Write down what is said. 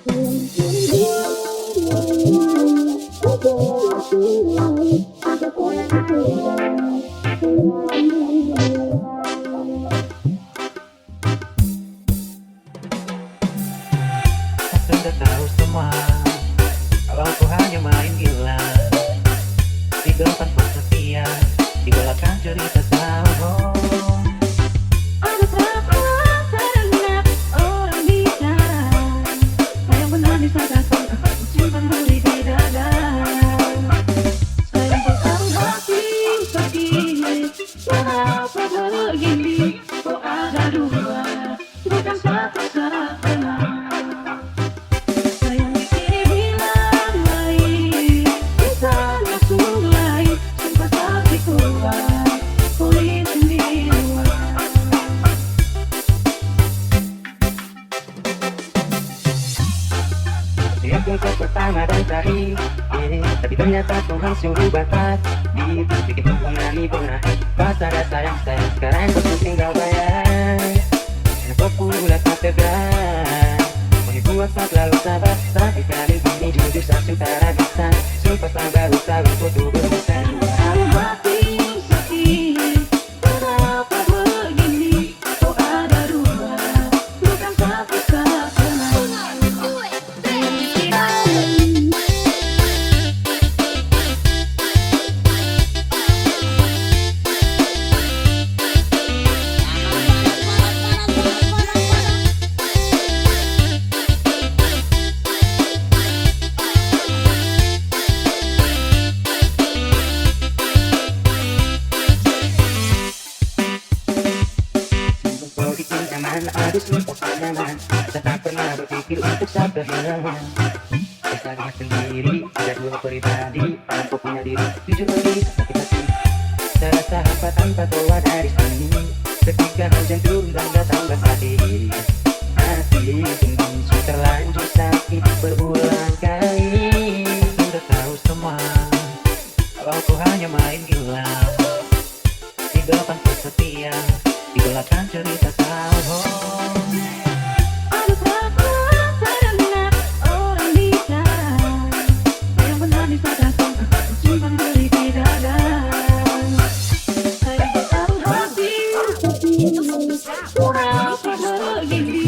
Sudah tahu semua kalau aku hanya main gila di depan setia di belakang cerita salvo. Ada berapa terdengar orang bicara, sayang benar disangkakan aku simpan duri di dada. Sayang bertaruh hati sedih, kenapa begini? Kok ada dua, bukan satu satunya. Sayang dikini bilang lain, bisa langsung lain, sumpah tapi kuat, kulit sendirian. Dia ke pertama dan terakhir tapi ternyata Tuhan suruh batas di bikin hubungan ini pernah pas ada sayang sekarang kau tinggal bayar dan kau pula tak tegas mau dibuat tak lalu sabar tapi kali ini jujur saya tak bisa sumpah sabar usah untuk berhutang. Hati sedih, kenapa begini? Kok ada dua, bukan satu satunya. Kau bikin nyaman, habis lupa nyaman. Saya tak pernah berpikir untuk sampai kehilangan. Saya lihat sendiri, ada dua pribadi. Aku punya diri, jujur lebih sakit hati. Saya rasa hampa tanpa doa dari sini. Ketika hujan turun dan datang berhati. Hati ini terlanjur sakit berulang kali. Sudah tahu semua, kalau aku hanya main gila di depan setia, di belakang cerita salvo. Ada berapa terdengar orang bicara, sayang benar disangkakan aku simpan duri di dada. Sayang bertaruh hati sedih, kenapa begini?